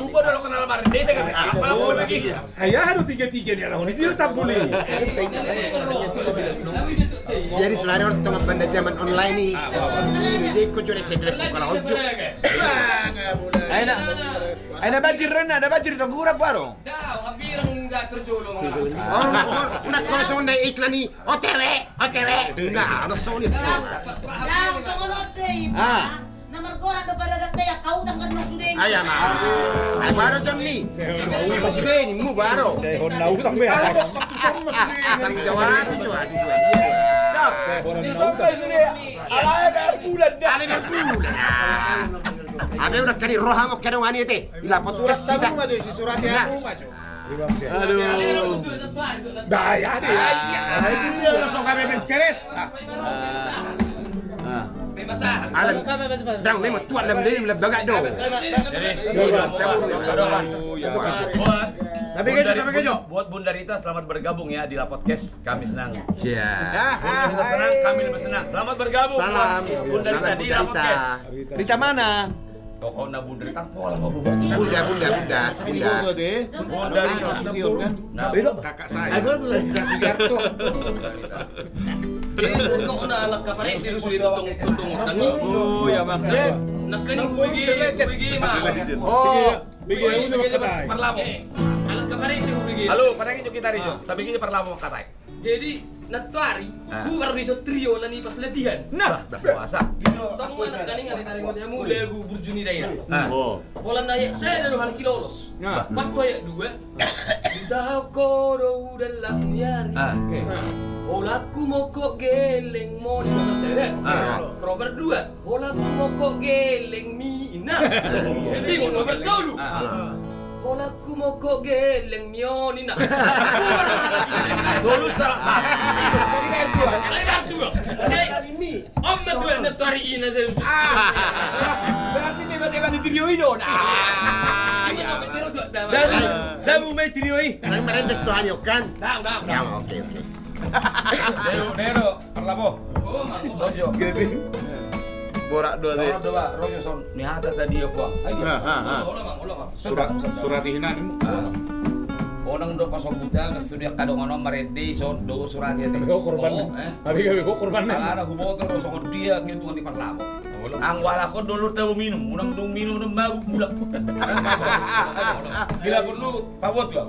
Lupa dulu kenal Marin. Dia kan apa labo lagi? Ayah aduh 3-3 nih lah. Ini tak boleh. Jadi selari orang tengah banda zaman online nih. Ini jadi kau curi saya telepon kalau ojo. Ada bajir rena, ada bajir tanggurap baru. Nak kau langsung dari iklan nih. OTW. Nah, ada soalnya. Daw, sa manod day, ba? Na margora do balagat kaya kau tangkan mo sudeng. Ayah mah. Ay baru jam nih. Sudah ini mu baru. Saya honda utang be. Tanggung jawab itu. Saya honda utang. Alay berbulan dah. Alay berbulan. Abe udah cari roh hamok kena wani itu. Bila podcast kita. Si suratnya aku maju. Aduh. Daya deh. Dia langsung kami menceret. Alam, dang memang tuan dalam diri lebagak do. Buat Bunda Rita selamat bergabung ya di La Podcast. Kami senang. Cia. Bunda Rita senang, kami lebih senang. Selamat bergabung. Salam. Bunda Rita di La Podcast. Rita mana? Pokoknya Bunda Rita pola apa Bunda. Bunda Rita. Nah, Kakak saya. Kung naalak ka pa rin, sinusulit ang tundong Oh, ya bang. Nakaning huwigi ma. Oh, Bigyan mo na Parlamo. Alak ka pa rin, huwigi. Halo, panangin nyo kita rin. Tapi kita parlamo katay. Jadi, natuari, bukan di trio na ni pas latihan. Nah, puasa. Tong mana kaning alitaring mo tayo mula gu burjuni daira. Oh. Wala na ya, saya dalu hal kilolos. Pas to ya dua. Tahu ko do dalas niyari. Holaku mokok geleng mo di mana saya. Robert 2. Holaku mokok geleng mina. Bingung Robert dulu. Holaku mokok geleng mionina. Dulu salah satu. Om natuan natuari ina saya. berarti tiba-tiba di trio ini dong. Dah mau main trio ini. Karena mereka besto hanyok kan? Dah. Ya, oke. Nero, parlamo. Sojo. Borak dua deh. Rojo son. Nihata tadi ya, Puang. Ulang. Surat hinan ini. Onang do pasok buta ke studio kadong ono maredi son do surat ya teh. Kau korban. Tapi kau korban. Ala hubo to so dia gitu di parlamo. Ang wala ko dulu tahu minum, unang do minum ng bago pula. Bila perlu pawot ya.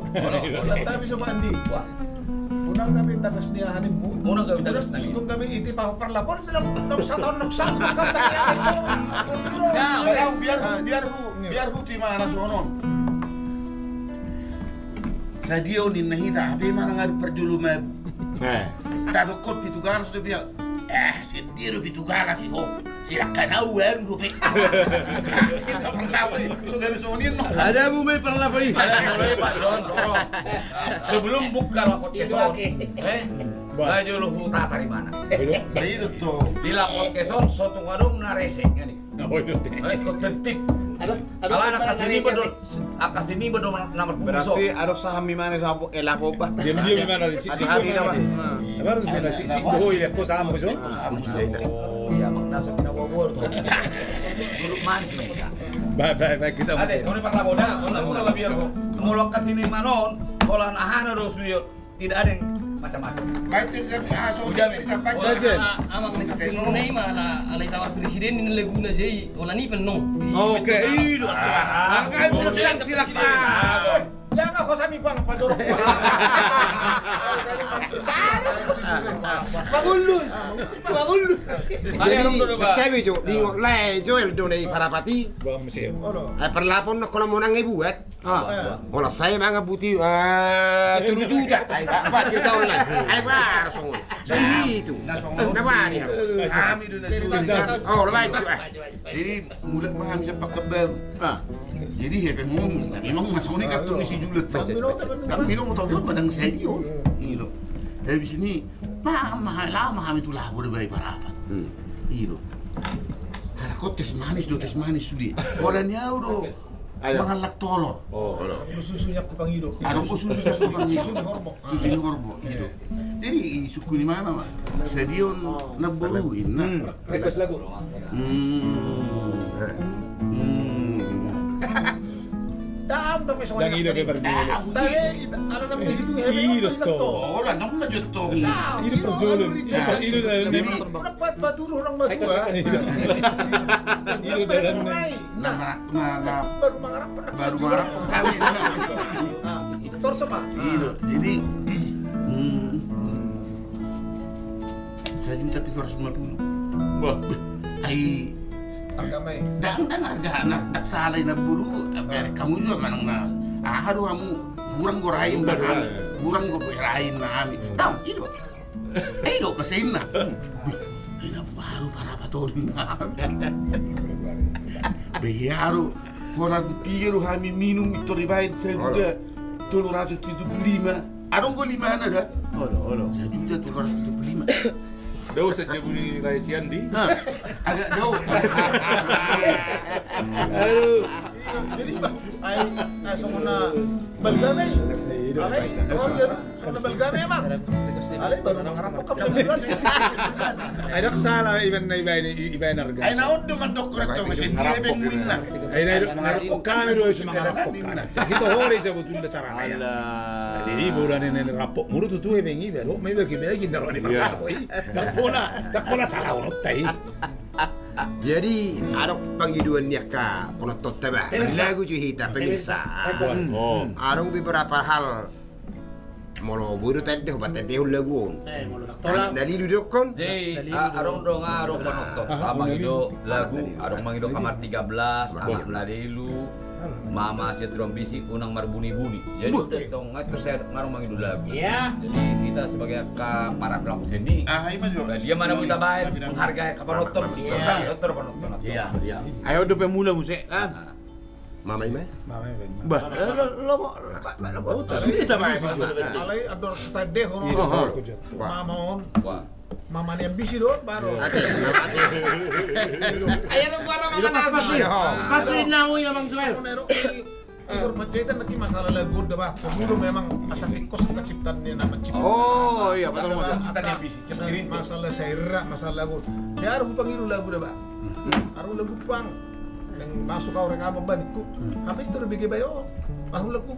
Sabi sa Andi. Wah, Unang kami tagas niya mo. unang kami tagas na. Sutong kami iti pa parlapon sila sa taon nagsan ka biar hu ti mana sonon. Sa dio ni nahita habi mana ngadu perjulu me. Tado kot pitu garas do biar. Si diro pitu garas ho. Sila kanau do pe. Kita parlapon so kami sonin no. Ada mau main parlapo ini. Pak Don, sebelum buka lapot keson, baju lu huta dari mana? Itu tuh. Di lapot keson, soto ngadong naresek nih. Oh, itu teh. Itu tertib. Kalau anak kasini bedo nomor pungso. Berarti ada saham di mana sapo elako pa. Diam-diam gimana di sisi Hati-hati gua. apa? Baru di sisi gua ya ko sama so. Oh, ya magnaso pinawawor. Dulu manis mereka. Baik kita Ade, ini Pak Laboda, kalau biar mulok ke sini manon, olah ahana do suyo. Tidak ada yang macam-macam. Baik tidak aso. Amang ni sa pinunay mala alay tawar presiden ni Laguna jay. Wala ni penong. Oke, itu. Kan sudah silakan. Jangan kau sami pang padorok. Bagulus. Kalian dulu Pak. Tapi jo, di lay Joel do nei parapati. Bang Mesir. Ay parlapon na kono mo nang ibuat. Wala saya mga buti 7 juta. Ay pasti tahu lah. Ay bar song. Jadi itu. Na bani. Kami do na. Oh, baik. Jadi mulut maham siya pakabel. Jadi hepe mo memang masuk ni kaptur ni si Julet. Kang minum to yun padang sedio. Ilo. Dari sini mahal itu lah boleh bayi parapat. Ilo. Kalau kau tes manis sudi. Kolanya udah mangalak tolor. Susunya kupang hidup. Ada kok susu kupang hidup. Susu ini horbok hidup. Jadi suku di mana mah? Sedion naburuin na. Request lagu. Daam dong Yang ini kayak berjualan. Dahil ala na begitu Hiros to. Wala nang majutong. Ini perjualan. Ini dari Patulong ng matua. Ini dari Baru mangarap kami. Torso pa. Jadi saya minta 750. Wah. Ay Agama harga anak salay na buru, kamu juga manang na. Aduh kamu kurang gorain na kami, kurang gorain na kami. Tahu itu pasin na. Ini baru para patulin na. Biaru, kalau dipikir kami minum itu ribain saya juga 775. Adong ko 5 na dah. Saya juga 775. Daw sa Jebuni Raisian di. Agak jauh. Jadi ay sumuna balgamay. Alay, sumuna balgamay emang. Alay baru nangarap ko sa bilas. Ay naksala iban na iba narga. Ay naod dumadok ko to kasi driving mo na. Ay narap ko kami do sa mga rapok kana. Dito hori sa butun da cara na. Jadi bulan ini rapok muru tu tuh bengi baru may bagi bagi daro ni ba. Dakpona salah urut tai. Jadi ada panggiduan niya ka penonton teba. Lagu juhita pemirsa. Ada beberapa hal molo buru tadi obat tadi lagu. Dari duduk kon. Jadi arong dong arong penonton. Abang itu lagu arong mangido kamar 13, anak meladilu. Mama Cetron Bisi unang marbuni-buni. Jadi tong ngatur saya ngarong mangido lagu. Iya. Jadi kita sebagai para pelaku seni, dia mana kita baik menghargai penonton, penonton penonton. Iya. Ayo udah pemula musik kan. Mama ini? Bah, lo Sudah alay ador stade hono. Mamon. Mama ni ambisi do baru. Ayo lu gua orang nasi. Pasti nawi Bang Joel. Igor Panjaitan nanti masalah lagu dah pemulu memang asal ikos ciptaan ni nama cipta. Oh iya betul betul. Kita ni ambisi ciptain masalah syairah masalah lagu. Ya harus panggil lagu dah harus lagu pang. Yang masuk kau orang apa bantu. Apa itu lebih bayo. Baru lagu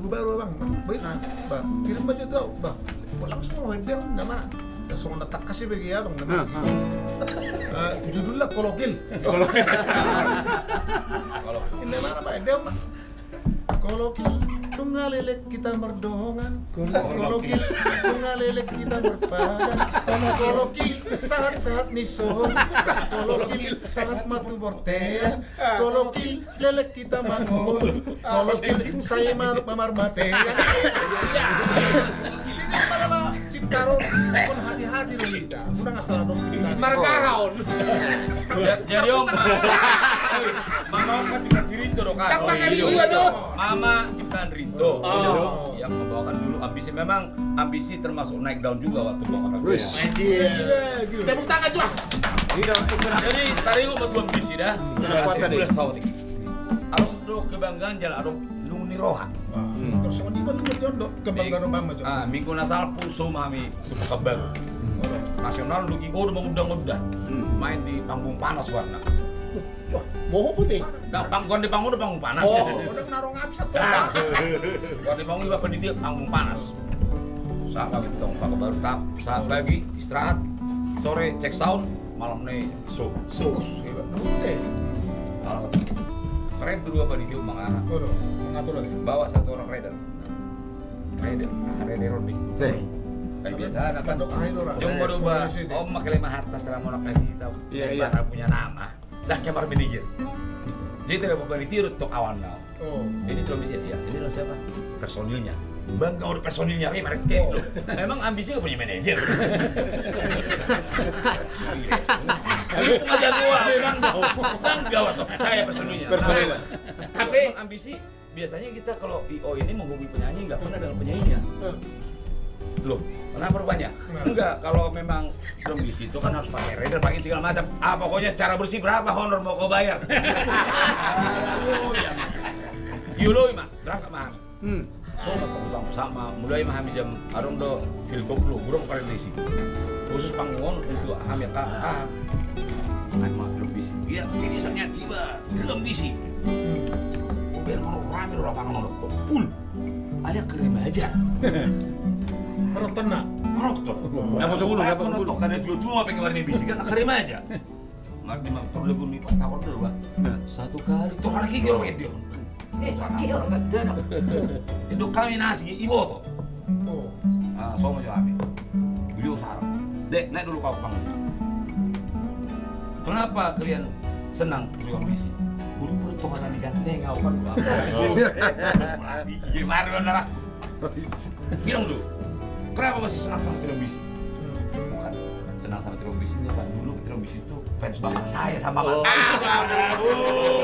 baru bang. Baik nah, bang. Kirim baju tu, bang. Langsung dia nama. Langsung nak kasih bagi abang nama. Judulnya kolokil. Ini mana pak? Dia mah. Kolokil, tunggalelek kita merdongan. Kolokil, tunggalelek kita berpadan. Kolokil, sangat nison. Kolokil, sangat matu bortean. Kolokil, lelek kita mangon. Kolokil, saya mamar matean. Ini mana ciptaron pun hati-hati loh Linda. Udah nggak salah dong ciptaan. Margaon. Jadi om, mama kan dikasih Rinto dong kan. Mama ciptaan Rinto. Yang membawakan dulu ambisi. Memang ambisi termasuk naik daun juga waktu bawakan lagu. Tepuk tangan juga. Jadi tadi ngomong buat ambisi dah. Sudah saudi. Arok do kebanggaan jalan arok luni roha. Terus di mana lu kebanggaan Obama juga. Minggu nasal pun sumami kabar. Nasional lu udah mengundang-undang. Main di panggung panas warna. Wah, moho putih. Nah, panggung di panggung udah panggung panas. Udah narong abis tuh. Kalau di panggung apa dia panggung panas. Saat lagi tong pakai baru tap, saat lagi istirahat, sore cek sound, malam nih show. Malam keren dulu apa di kieu mangana. Mengatur lagi. Bawa satu orang rider. Rider Rodney. Kayak biasa kan. Jom baru ba, om makai lima harta setelah mau nak kita. Iya. Punya nama. Dah kamar manajer. Jadi tidak apa ditiru untuk awalnya. Ini cuma bisa dia. Ini loh siapa? Personilnya. Bangga udah personilnya, mereka loh. Memang ambisi gak punya manajer. Aku pengajar gua, bangga waktu saya personilnya. Tapi ambisi biasanya kita kalau IO ini menghubungi penyanyi nggak pernah dengan penyanyinya. Loh, kenapa rupanya? Enggak, kalau memang trombisi itu kan harus pakai rider, pakai segala macam. Pokoknya secara bersih berapa honor mau kau bayar? Yulo mah, berapa mah? So, sama mulai mah jam arung do helikopter burung paling desi. Khusus panggung untuk hamil kakak. Mah trombisi. Dia misalnya tiba trombisi. Biar mau rame lo lapangan lo full. Ada keren aja. Penonton nak. Penonton. Apa sebelum karena dua pengen warna bisi kan keren aja. Mak di motor lebih nih Pak takut dulu Pak. Satu kali tuh lagi kira pakai dia. Kira kan itu kami nasi ibu tuh. Semua juga kami. Beliau sarap. Dek, naik dulu kau panggung. Kenapa kalian senang beliau bisi? Buru-buru tuh kan diganteng kau kan. Gimana bener? Bilang dulu. Kenapa masih senang sama televisi? Bukan senang sama televisi nih Pak. Dulu televisi itu fans bapak saya sama bapak saya.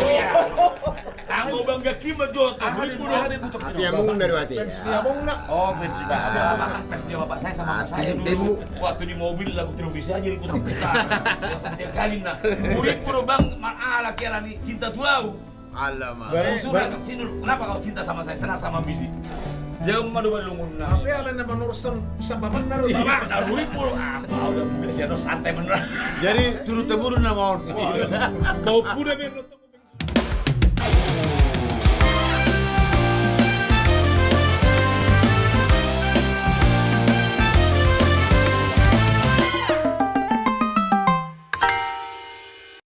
Ya. Kamu bangga kima Jot. Tapi yang mung dari hati. Fansnya mung nak. Oh, fans bapak. Fans dia bapak saya sama bapak saya dulu. Waktu di mobil lagu televisi aja diputar-putar. Setiap kali nak. Pura bang, malah kira nih cinta tuau. Alamak. Sudah sini dulu. Kenapa kau cinta sama saya? Senang sama bisi. Jauh madu-madu lungun. Tapi ada yang meneruskan bisa bapak naruh. Bapak naruh puluh apa udah biasa santai beneran. Jadi turut temurun nama on. Mau pura